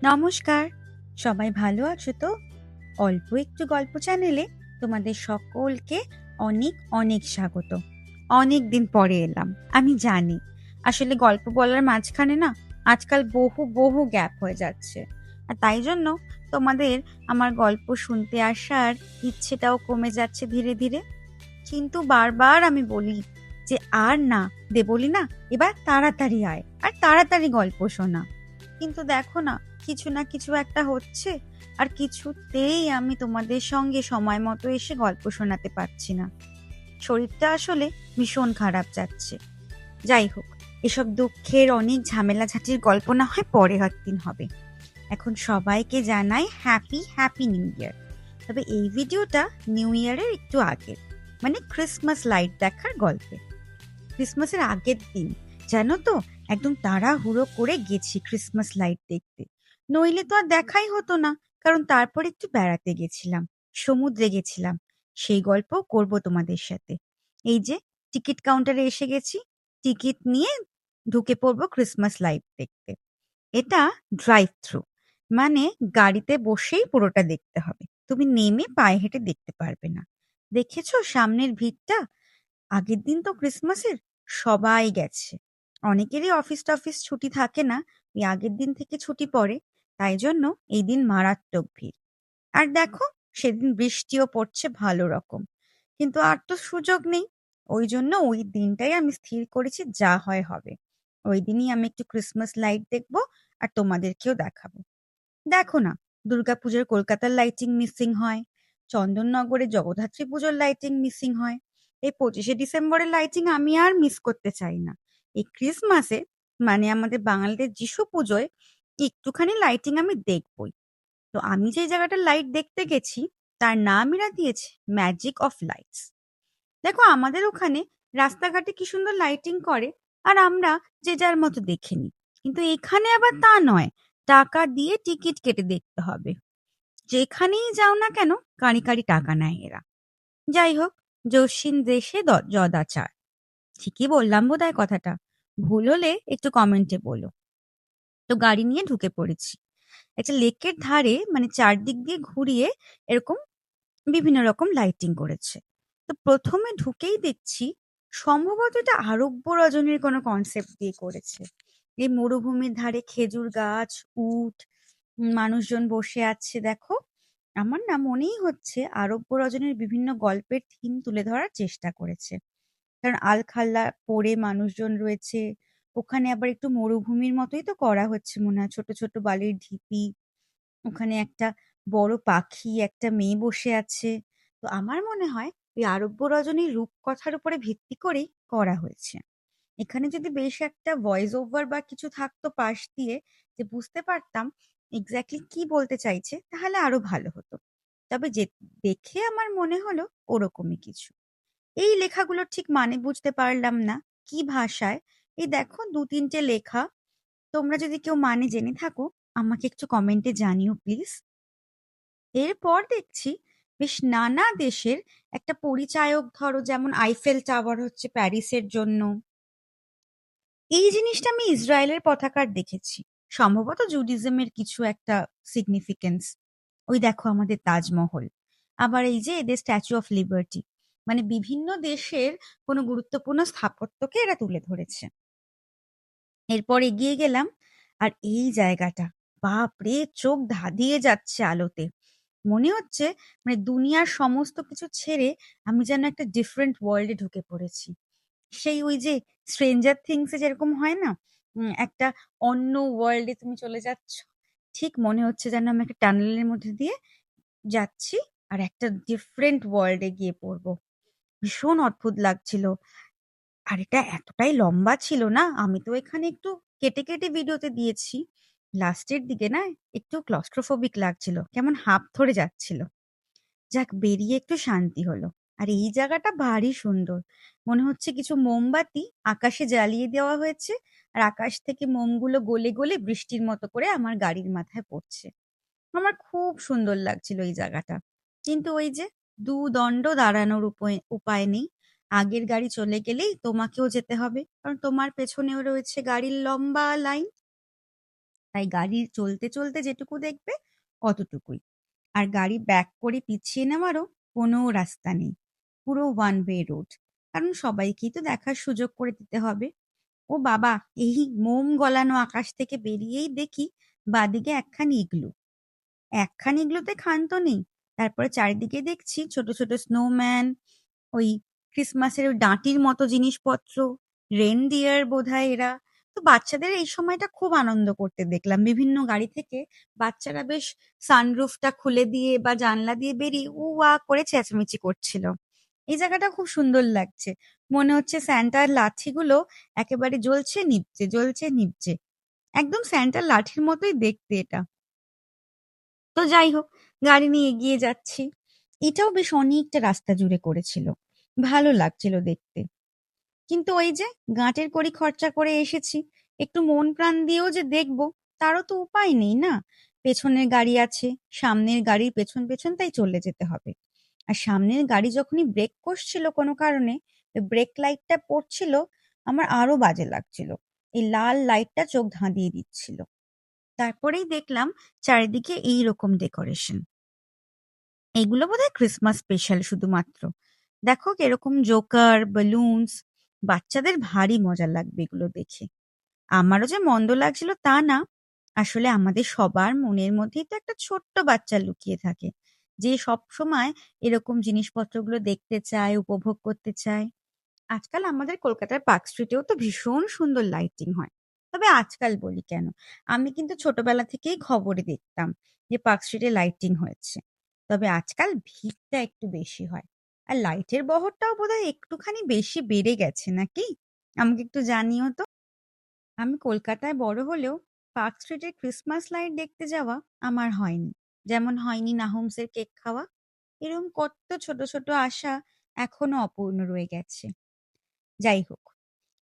নমস্কার, সবাই ভালো আছো তো? অল্প একটু গল্প চ্যানেলে তোমাদের সকলকে অনেক অনেক স্বাগত। অনেক দিন পরে এলাম, আমি জানি। আসলে গল্প বলার মাঝখানে না আজকাল বহু বহু গ্যাপ হয়ে যাচ্ছে। আর তাই জন্য তোমাদের আমার গল্প শুনতে আসার ইচ্ছেটাও কমে যাচ্ছে ধীরে ধীরে। কিন্তু বারবার আমি বলি যে আর না, বলি না, এবার তাড়াতাড়ি আয় আর তাড়াতাড়ি গল্প শোনা। কিন্তু দেখো না, কিছু না কিছু একটা হচ্ছে আর কিছুতেই আমি তোমাদের সঙ্গে সময় মতো এসে গল্প শোনাতে পারছি না। শরীরটা আসলে ভীষণ খারাপ যাচ্ছে। যাই হোক, এসব দুঃখের অনেক ঝামেলাঝাটির গল্প না হয় পরে একদিন হবে। এখন সবাইকে জানাই হ্যাপি হ্যাপি নিউ ইয়ার। তবে এই ভিডিওটা নিউ ইয়ারের একটু আগের, মানে ক্রিসমাস লাইট দেখার গল্পে। ক্রিসমাসের আগের দিন জানো তো, একদম তাড়াহুড়ো করে গেছি ক্রিসমাস লাইট দেখতে। নইলে তো আর দেখাই হতো না, কারণ তারপর একটু বেড়াতে গেছিলাম, সমুদ্রে গেছিলাম। সেই গল্পও করব তোমাদের সাথে। এই যে টিকিট কাউন্টারে এসে গেছি, টিকিট নিয়ে ঢুকে পড়বো ক্রিসমাস লাইট দেখতে। এটা ড্রাইভ থ্রু, মানে গাড়িতে বসেই পুরোটা দেখতে হবে, তুমি নেমে পায়ে হেঁটে দেখতে পারবে না। দেখেছো সামনের ভিড়টা? আগের দিন তো ক্রিসমাসের সবাই গেছে, অনেকেরই অফিস টফিস ছুটি থাকে না, ওই আগের দিন থেকে ছুটি পড়ে, তাই জন্য এই দিন মারাত্মক ভিড়। আর দেখো, সেদিন বৃষ্টিও পড়ছে ভালো রকম, কিন্তু আর তো সুযোগ নেই। ওই জন্য ওই দিনটাই আমি স্থির করেছি, যা হয় হবে। ওই দিনই আমি একটু ক্রিসমাস লাইট দেখবো আর তোমাদেরকেও দেখাবো। দেখো না, দুর্গাপুজোর কলকাতার লাইটিং মিসিং হয়, চন্দননগরে জগদ্ধাত্রী পুজোর লাইটিং মিসিং হয়। এই 25শে ডিসেম্বরের লাইটিং আমি আর মিস করতে চাই না। এই ক্রিসমাসে, মানে আমাদের বাঙালিদের যিশু পুজোয় একটুখানি লাইটিং আমি দেখবই। তো আমি যে জায়গাটার লাইট দেখতে গেছি তার নাম এরা দিয়েছে ম্যাজিক অফ লাইটস। দেখো, আমাদের ওখানে রাস্তাঘাটে কি সুন্দর লাইটিং করে, আর আমরা যে যার মতো দেখে নিই। কিন্তু এখানে আবার তা নয়, টাকা দিয়ে টিকিট কেটে দেখতে হবে। যেখানেই যাও না কেন, কাঁড়ি কাঁড়ি টাকা নেয় এরা। যাই হোক, জসিম দেশে যদাচার। ঠিকই বললাম বোধহয় কথাটা, ভুল হলে একটু কমেন্টে বলো। তো গাড়ি নিয়ে ঢুকে পড়েছি একটা লেকের ধারে, মানে চারদিক দিয়ে ঘুরিয়ে এরকম বিভিন্ন রকম লাইটিং করেছে। তো প্রথমে ঢুকেই দেখছি সম্ভবত এটা আরব্য রজনীর কোনো কনসেপ্ট দিয়ে করেছে। এই মরুভূমির ধারে খেজুর গাছ, উট, মানুষজন বসে আছে দেখো। আমার না মনেই হচ্ছে আরব্য রজনীর বিভিন্ন গল্পের থিম তুলে ধরার চেষ্টা করেছে। কারণ আলখাল্লা পরে মানুষজন রয়েছে, ওখানে আবার একটু মরুভূমির মতোই তো করা হচ্ছে মনে হয়, ছোট ছোট বালির ঢিপি, ওখানে একটা বড় পাখি, একটা মেয়ে বসে আছে। তো আমার মনে হয় ওই আরব্য রজনীর রূপকথার উপরে ভিত্তি করেই করা হয়েছে। এখানে যদি বেশ একটা ভয়েস ওভার বা কিছু থাকতো পাশ দিয়ে, যে বুঝতে পারতাম এক্স্যাক্টলি কি বলতে চাইছে, তাহলে আরো ভালো হতো। তবে যে দেখে আমার মনে হলো ওরকমই কিছু। এই লেখাগুলোর ঠিক মানে বুঝতে পারলাম না কি ভাষায়। এই দেখো ২-৩টে লেখা, তোমরা যদি কেউ মানে জেনে থাকো আমাকে একটু কমেন্টে জানিও প্লিজ। এরপর দেখছি বেশ নানা দেশের একটা পরিচায়ক, ধরো যেমন আইফেল টাওয়ার হচ্ছে প্যারিসের জন্য। এই জিনিসটা আমি ইসরায়েলের পতাকার দেখেছি, সম্ভবত জুডিজমের কিছু একটা সিগনিফিকেন্স। ওই দেখো আমাদের তাজমহল। আবার এই যে এদের স্ট্যাচু অফ লিবার্টি, মানে বিভিন্ন দেশের কোনো গুরুত্বপূর্ণ স্থাপত্যকে এরা তুলে ধরেছে। এরপর এগিয়ে গেলাম, আর এই জায়গাটা, বাপরে, চোখ ধাঁধিয়ে যাচ্ছে আলোতে। মনে হচ্ছে মানে দুনিয়ার সমস্ত কিছু ছেড়ে আমি যেন একটা ডিফারেন্ট ওয়ার্ল্ডে ঢুকে পড়েছি। সেই ওই যে স্ট্রেঞ্জার থিংসে যেরকম হয় না, একটা অন্য ওয়ার্ল্ডে তুমি চলে যাচ্ছ, ঠিক মনে হচ্ছে যেন আমি একটা টানেলের মধ্যে দিয়ে যাচ্ছি আর একটা ডিফারেন্ট ওয়ার্ল্ডে গিয়ে পড়বো। ভীষণ অদ্ভুত লাগছিল। আর এটা এতটাই লম্বা ছিল না, আমি তো এখানে একটু কেটে কেটে ভিডিওতে দিয়েছি। লাস্টের দিকে না একটু ক্লস্ট্রোফোবিক লাগছিল, কেমন হাঁপ ধরে যাচ্ছিল। যাক, বেরিয়ে একটু শান্তি হলো। আর এই জায়গাটা ভারী সুন্দর, মনে হচ্ছে কিছু মোমবাতি আকাশে জ্বালিয়ে দেওয়া হয়েছে, আর আকাশ থেকে মোমগুলো গলে গলে বৃষ্টির মতো করে আমার গাড়ির মাথায় পড়ছে। আমার খুব সুন্দর লাগছিল এই জায়গাটা। কিন্তু ওই যে দুদণ্ড দাঁড়ানোর উপায় নেই। আগের গাড়ি চলে গেলেই তোমাকেও যেতে হবে, কারণ তোমার পেছনেও রয়েছে গাড়ির লম্বা লাইন। তাই গাড়ি চলতে চলতে যেটুকু দেখবে অতটুকুই। আর গাড়ি ব্যাক করে পিছিয়ে নেওয়ারও কোনো রাস্তা নেই। পুরো ওয়ান ওয়ে রোড। কারণ সবাইকেই তো দেখার সুযোগ করে দিতে হবে। ও বাবা! এই মোম গলানো আকাশ থেকে বেরিয়েই দেখি বাঁদিকে একখানি ইগলু। একখানি ইগলুতে ক্ষান্ত নেই। তারপরে চারিদিকে দেখছি ছোট ছোট স্নোম্যান, ওই ক্রিসমাসের ওই ডাঁটির মতো জিনিসপত্র, রেনডিয়ার বোধহয় এরা। তো বাচ্চাদের এই সময়টা খুব আনন্দ করতে দেখলাম। বিভিন্ন গাড়ি থেকে বাচ্চারা বেশ সানরুফটা খুলে দিয়ে বা জানলা দিয়ে বেরিয়ে উয়া করে চেঁচামেচি করছিল। এই জায়গাটা খুব সুন্দর লাগছে। মনে হচ্ছে স্যান্টার লাঠিগুলো একেবারে জ্বলছে নিভছে, জ্বলছে নিভছে। একদম স্যান্টার লাঠির মতোই দেখতে এটা। তো যাই হোক, গাড়ি নিয়ে এগিয়ে যাচ্ছি। এটাও বেশ অনেকটা রাস্তা জুড়ে করেছিল। ভালো লাগছিল দেখতে। কিন্তু ওই যে গাঁটের কড়ি খরচা করে এসেছি, একটু মন প্রাণ দিয়েও যে দেখবো তারও তো উপায় নেই না। পেছনের গাড়ি আছে, সামনের গাড়ির পেছন পেছন তাই চলে যেতে হবে। আর সামনের গাড়ি যখনই ব্রেক কষছিল কোনো কারণে, ওই ব্রেক লাইটটা পড়ছিল, আমার আরো বাজে লাগছিল। এই লাল লাইটটা চোখ ধাঁধিয়ে দিচ্ছিল। তারপরেই দেখলাম চারিদিকে এইরকম ডেকোরেশন। এগুলো বোধহয় ক্রিসমাস স্পেশাল শুধুমাত্র। দেখো কিরকম জোকার, বেলুনস, বাচ্চাদের ভারী মজা লাগবে এগুলো দেখে। আমারও যে মন্দ লাগছিল তা না। আসলে আমাদের সবার মনের মধ্যেই তো একটা ছোট্ট বাচ্চা লুকিয়ে থাকে, যে সব সময় এরকম জিনিসপত্রগুলো দেখতে চায়, উপভোগ করতে চায়। আজকাল আমাদের কলকাতার পার্ক স্ট্রিটেও তো ভীষণ সুন্দর লাইটিং হয়। তবে আজকাল বলি কেন, আমি কিন্তু ছোটবেলা থেকেই খবরে দেখতাম যে পার্ক স্ট্রিটে লাইটিং হয়েছে। তবে আজকাল ভিড়টা একটু বেশি হয়। আর লাইটের বহরটাও বোধহয় একটুখানি বেশি বেড়ে গেছে নাকি? আমাকে একটু জানিও তো। আমি কলকাতায় বড় হলেও পার্ক স্ট্রিটের ক্রিসমাস লাইট দেখতে যাওয়া আমার হয়নি। যেমন হয়নি নাহমসের কেক খাওয়া। এরকম কত ছোট ছোট আশা এখনো অপূর্ণ রয়ে গেছে। যাই হোক,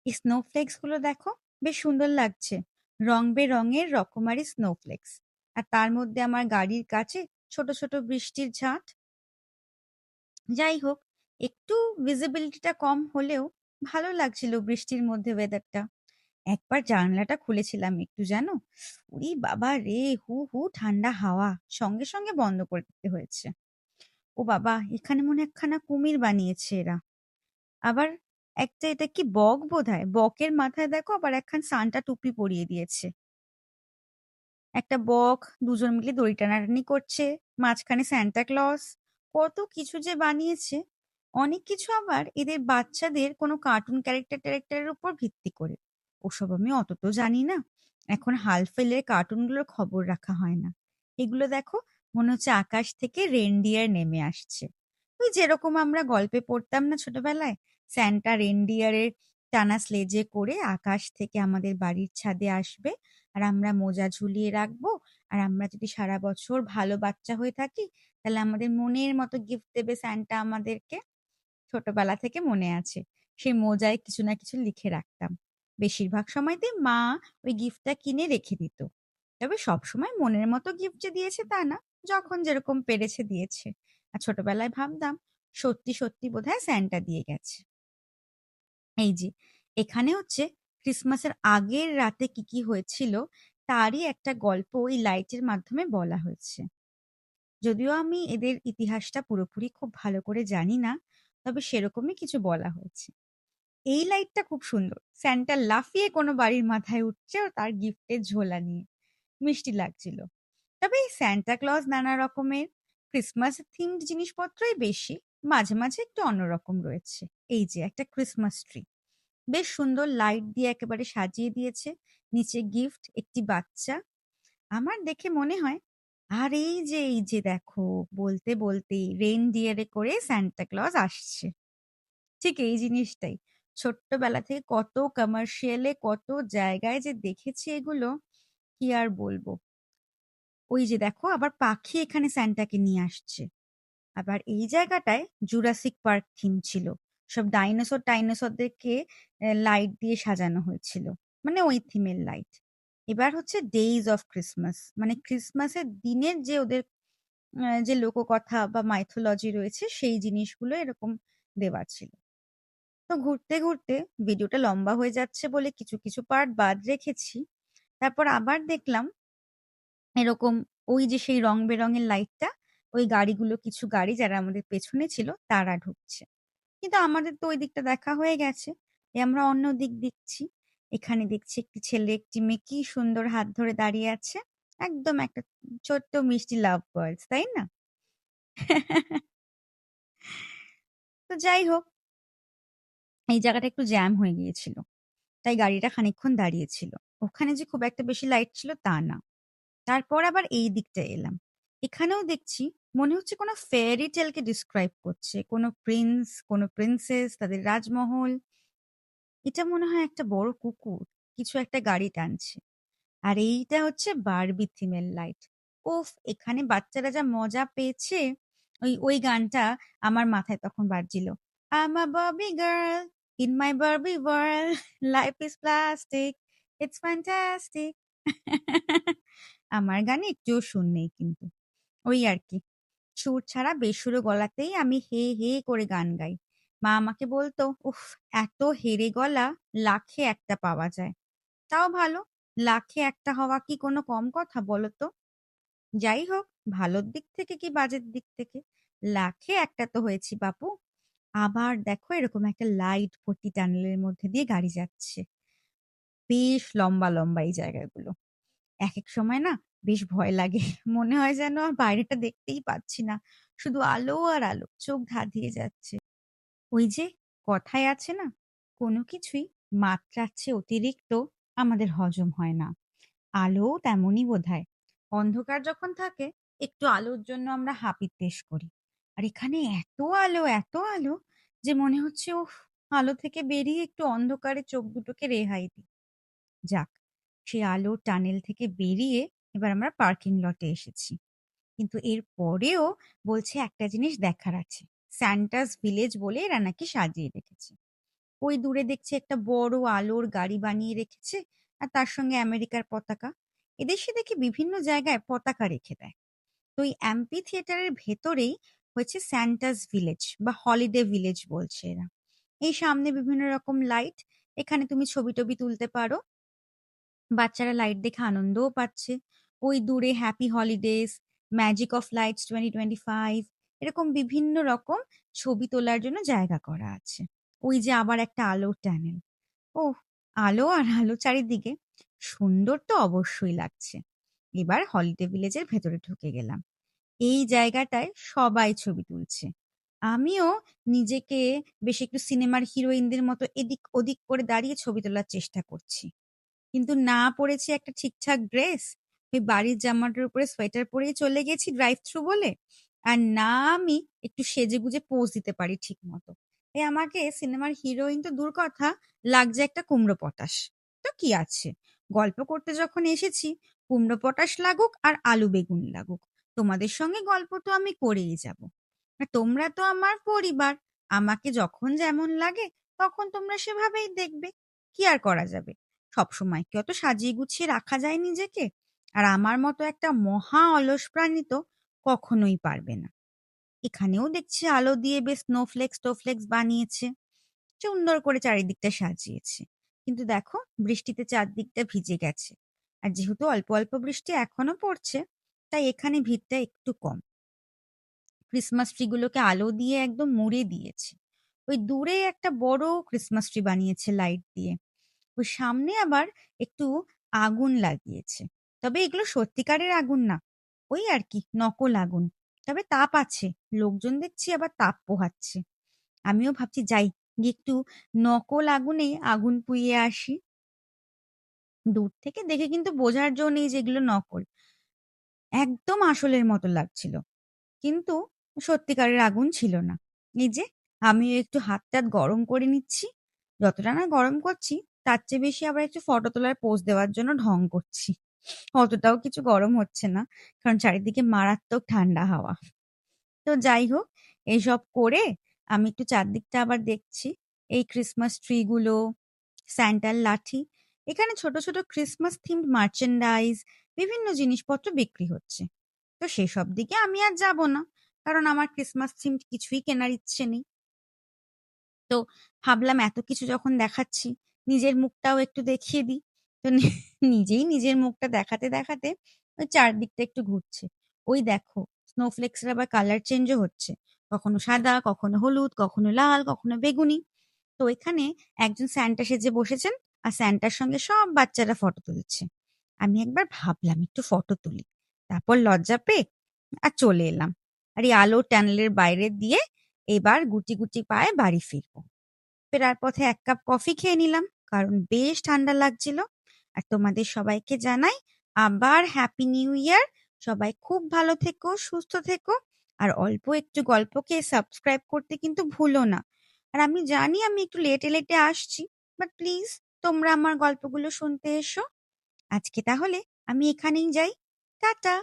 এই স্নোফ্লেক্স গুলো দেখো, বেশ সুন্দর লাগছে। রং বেরঙের রকমারি স্নোফ্লেক্স। আর তার মধ্যে আমার গাড়ির কাছে ছোট ছোট বৃষ্টির ঝাঁট। যাই হোক, একটু ভিজিবিলিটিটা কম হলেও ভালো লাগছিল বৃষ্টির মধ্যে ওয়েদারটা। একবার জানলাটা খুলেছিলাম একটু, জানো, উরি বাবা রে, হু হু ঠান্ডা হাওয়া, সঙ্গে সঙ্গে বন্ধ করে দিতে হয়েছে। ও বাবা, এখানে মনে হয় একখানা কুমির বানিয়েছে এরা। আবার একটা, এটা কি বক বোধহয়, বকের মাথায় দেখো আবার একখান সান্টা টুপি পরিয়ে দিয়েছে। একটা বক, দুজন মিলে দড়ি টানাটানি করছে, মাঝখানে স্যান্টা ক্লজ। কত কিছু যে বানিয়েছে। অনেক কিছু আবার এদের বাচ্চাদের কোনো কার্টুন ক্যারেক্টার ট্যারেক্টারের উপর ভিত্তি করে। ওসব আমি অত তো জানি না। এখন হালফেলের কার্টুনগুলোর খবর রাখা হয় না। এগুলো দেখো, মনে হচ্ছে আকাশ থেকে রেনডিয়ার নেমে আসছে। ওই যেরকম আমরা গল্পে পড়তাম না ছোটবেলায়, স্যান্টা রেনডিয়ারের টানা স্লেজে করে আকাশ থেকে আমাদের বাড়ির ছাদে আসবে, আর আমরা মোজা ঝুলিয়ে রাখবো। আর আমরা যদি সারা বছর ভালো বাচ্চা হয়ে থাকি, তাহলে আমাদের মনের মতো গিফট দেবে স্যান্টা আমাদেরকে। ছোটবেলা থেকে মনে আছে, সেই মোজায় কিছু না কিছু লিখে রাখতাম। বেশিরভাগ সময়তেই মা ওই গিফটটা কিনে রেখে দিত। তবে সবসময় মনের মতো গিফট যে দিয়েছে তা না, যখন যেরকম পেরেছে দিয়েছে। আর ছোটবেলায় ভাবতাম সত্যি সত্যি বোধহয় স্যান্টা দিয়ে গেছে। এই যে, এখানে হচ্ছে ক্রিসমাসের আগের রাতে কি কি হয়েছিল তারই একটা গল্প এই লাইটের মাধ্যমে বলা হয়েছে। যদিও আমি এদের ইতিহাসটা পুরোপুরি খুব ভালো করে জানি না, তবে সেরকমই কিছু বলা হয়েছে। এই লাইটটা খুব সুন্দর। স্যান্টা লাফিয়ে কোনো বাড়ির মাথায় উঠছে ও তার গিফটের ঝোলা নিয়ে। মিষ্টি লাগছিল। তবে এই স্যান্টা ক্লজ নানা রকমের, ক্রিসমাস থিমড জিনিসপত্রই বেশি। মাঝে মাঝে একটু অন্যরকম রয়েছে। এই যে একটা ক্রিসমাস ট্রি, বেশ সুন্দর লাইট দিয়ে একেবারে সাজিয়ে দিয়েছে। নিচে গিফট, একটি বাচ্চা। আমার দেখে মনে হয়, আর এই যে দেখো, বলতে বলতেই রেইনডিয়ারে করে সান্টা ক্লজ আসছে। ঠিক এই জিনিসটাই। ছোট্টবেলা থেকে কত কমার্শিয়ালে কত জায়গায় যে দেখেছি এগুলো, কি আর বলবো। ওই যে দেখো, আবার পাখি এখানে স্যান্টাকে নিয়ে আসছে। আবার এই জায়গাটায় জুরাসিক পার্ক থিম ছিল। সব ডাইনোসর টাইনোসরদেরকে লাইট দিয়ে সাজানো হয়েছিল, মানে ওই থিমের লাইট। এবার হচ্ছে ডেইজ অফ ক্রিসমাস, মানে ক্রিসমাসের দিনের যে ওদের যে লোককথা বা মাইথোলজি রয়েছে সেই জিনিসগুলো এরকম দেওয়া ছিল। তো ঘুরতে ঘুরতে ভিডিওটা লম্বা হয়ে যাচ্ছে বলে কিছু কিছু পার্ট বাদ রেখেছি। তারপর আবার দেখলাম এরকম ওই যে সেই রং বেরঙের লাইটটা, ওই গাড়িগুলো কিছু গাড়ি যারা আমাদের পেছনে ছিল তারা ঢুকছে। কিন্তু আমাদের তো ওই দিকটা দেখা হয়ে গেছে। আমরা অন্য দিক দেখছি। এখানে দেখছি একটি ছেলে একটি মেয়ে কি সুন্দর হাত ধরে দাঁড়িয়ে আছে। একদম একটা ছোট্ট মিষ্টি লাভ বার্ডস, তাই না? তো যাই হোক, এই জায়গাটা একটু জ্যাম হয়ে গিয়েছিল। তাই গাড়িটা খানিকক্ষণ দাঁড়িয়েছিল। ওখানে যে খুব একটা বেশি লাইট ছিল তা না। তারপর আবার এই দিকটায় এলাম। এখানেও দেখছি মনে হচ্ছে কোনো ফেয়ারি টেলকে ডিসক্রাইব করছে। কোনো প্রিন্স, কোনো প্রিন্সেস, তাদের রাজমহল। এটা মনে হয় একটা বড় কুকুর কিছু একটা গাড়ি টানছে। আর এইটা হচ্ছে বারবি থিমের লাইট। উফ! এখানে বাচ্চারা যা মজা পেয়েছে। ওই গানটা আমার মাথায় তখন বাজছিল। I'm a Barbie girl in my Barbie world. Life is plastic. It's fantastic. আমার গানে একটুও সুর নেই কিন্তু। ওই আর কি। সুর ছাড়া বেসুরো গলাতেই আমি হে হে করে গান গাই। মা আমাকে বলতো, উফ! এত হেরে গলা লাখে একটা পাওয়া যায়। তাও ভালো, লাখে একটা হওয়া কি কোনো কম কথা বলো তো? যাই হোক, ভালোর দিক থেকে কি বাজের দিক থেকে, লাখে একটা তো হয়েছি বাপু। আবার দেখো এরকম একটা লাইট ভর্তি টানেলের মধ্যে দিয়ে গাড়ি যাচ্ছে। বেশ লম্বা লম্বা এই জায়গাগুলো। একেক সময় না বেশ ভয় লাগে। মনে হয় যেন আর বাইরেটা দেখতেই পাচ্ছি না। শুধু আলো আর আলো, চোখ ধাঁধিয়ে যাচ্ছে। ওই যে কথায় আছে না, কোনো কিছুই মাত্রার চেয়ে অতিরিক্ত আমাদের হজম হয় না। আলোও তেমনই বোধহয়। অন্ধকার যখন থাকে একটু আলোর জন্য আমরা হাপিত্যেশ করি। আর এখানে এত আলো যে মনে হচ্ছে উফ! আলো থেকে বেরিয়ে একটু অন্ধকারে চোখ দুটোকে রেহাই দিই। যাক, সেই আলোর টানেল থেকে বেরিয়ে এবার আমরা পার্কিং লটে এসেছি। কিন্তু এর পরেও বলছে একটা জিনিস দেখার আছে। স্যান্টাস ভিলেজ বলে এরা নাকি সাজিয়ে রেখেছে। ওই দূরে দেখছি একটা বড় আলোর গাড়ি বানিয়ে রেখেছে আর তার সঙ্গে আমেরিকার পতাকা। এদেশে দেখি বিভিন্ন জায়গায় পতাকা রেখে দেয়। তো ওই অ্যাম্পি থিয়েটারের ভেতরেই হয়েছে স্যান্টাস ভিলেজ বা হলিডে ভিলেজ বলছে এরা। এই সামনে বিভিন্ন রকম লাইট, এখানে তুমি ছবি টবি তুলতে পারো। বাচ্চারা লাইট দেখে আনন্দও পাচ্ছে। ওই দূরে happy holidays, magic of lights 2025 এরকম বিভিন্ন রকম ছবি তোলার জন্য জায়গা করা আছে। ওই যে আবার একটা আলোর টানেল। ওহ! আলো আর আলো চারিদিকে। সুন্দর তো অবশ্যই লাগছে। এবার হলিডে ভিলেজের ভেতরে ঢুকে গেলাম। এই জায়গাটায় সবাই ছবি তুলছে। আমিও নিজেকে বেশ একটু সিনেমার হিরোইনদের মতো এদিক ওদিক করে দাঁড়িয়ে ছবি তোলার চেষ্টা করছি। কিন্তু না পড়েছি একটা ঠিকঠাক ড্রেস, ওই বাড়ির জামাটার উপরে সোয়েটার পরেই চলে গেছি ড্রাইভ থ্রু বলে। আর না আমি একটু সেজেগুজে পোজ দিতে পারি ঠিক মতো। আমাকে সিনেমার হিরোইন তো দূর কথা, লাগছে একটা কুমড়ো পটাশ। তো কি আছে, গল্প করতে যখন এসেছি, কুমড়ো পটাশ লাগুক আর আলু বেগুন লাগুক, তোমাদের সঙ্গে গল্প তো আমি করেই যাব। আর তোমরা তো আমার পরিবার, আমাকে যখন যেমন লাগে তখন তোমরা সেভাবেই দেখবে। কি আর করা যাবে, সবসময় কি অত সাজিয়ে গুছিয়ে রাখা যায় নিজেকে? আর আমার মতো একটা মহা অলস প্রাণী তো কখনোই পারবে না। এখানেও দেখছি আলো দিয়ে বেশ স্নোফ্লেক্স টোফ্লেক্স বানিয়েছে, সুন্দর করে চারিদিকটা সাজিয়েছে। কিন্তু দেখো বৃষ্টিতে চারদিকটা ভিজে গেছে। আর যেহেতু অল্প অল্প বৃষ্টি এখনো পড়ছে, তাই এখানে ভিড়টা একটু কম। ক্রিসমাস ট্রি গুলোকে আলো দিয়ে একদম মুড়ে দিয়েছে। ওই দূরে একটা বড় ক্রিসমাস ট্রি বানিয়েছে লাইট দিয়ে। ওই সামনে আবার একটু আগুন লাগিয়েছে। তবে এগুলো সত্যিকারের আগুন না, ওই আর কি নকল আগুন। তবে তাপ আছে, লোকজন দেখছি আবার তাপ পোহাচ্ছে। আমিও ভাবছি যাই, গিয়ে একটু নকল আগুনে আগুন পুইয়ে আসি। দূর থেকে দেখে কিন্তু বোঝার জো নেই যে এগুলো নকল, একদম আসলের মতো লাগছিল। কিন্তু সত্যিকারের আগুন ছিল না। এই যে আমিও একটু হাত টাত গরম করে নিচ্ছি। যতটা না গরম করছি তার চেয়ে বেশি আবার একটু ফটো তোলার পোজ দেওয়ার জন্য ঢং করছি। অতটাও কিছু গরম হচ্ছে না, কারণ চারিদিকে মারাত্মক ঠান্ডা হাওয়া। তো যাই হোক, এইসব করে আমি একটু চারদিকটা আবার দেখছি। এই ক্রিসমাস ট্রি গুলো, স্যান্টার লাঠি, এখানে ছোট ছোট ক্রিসমাস থিমড মার্চেন্ডাইজ, বিভিন্ন জিনিসপত্র বিক্রি হচ্ছে। তো সেসব দিকে আমি আর যাব না, কারণ আমার ক্রিসমাস থিমড কিছুই কেনার ইচ্ছে নেই। তো ভাবলাম এত কিছু যখন দেখাচ্ছি, নিজের মুখটাও একটু দেখিয়ে দিই। তো নিজেই নিজের মুখটা দেখাতে দেখাতে ওই চারদিকটা একটু ঘুরছে। ওই দেখো স্নোফ্লেক্সের আবার কালার চেঞ্জও হচ্ছে। কখনো সাদা, কখনো হলুদ, কখনো লাল, কখনো বেগুনি। তো এখানে একজন স্যান্টা সেজে বসেছেন আর স্যান্টার সঙ্গে সব বাচ্চারা ফটো তুলছে। আমি একবার ভাবলাম একটু ফটো তুলি। তারপর লজ্জা পেয়ে আর চলে এলাম। আর এই আলো টানেলের বাইরে দিয়ে এবার গুটি গুটি পায়ে বাড়ি ফিরবো। ফেরার পথে এক কাপ কফি খেয়ে নিলাম কারণ বেশ ঠান্ডা লাগছিল। আর তোমাদের সবাইকে জানাই আবার হ্যাপি নিউ ইয়ার। সবাই খুব ভালো থেকো, সুস্থ থেকো। আর অল্প একটু গল্পকে সাবস্ক্রাইব করতে কিন্তু ভুলো না। আর আমি জানি আমি একটু লেটে লেটে আসছি, বাট প্লিজ তোমরা আমার গল্পগুলো শুনতে এসো। আজকে তাহলে আমি এখানেই যাই। টাটা।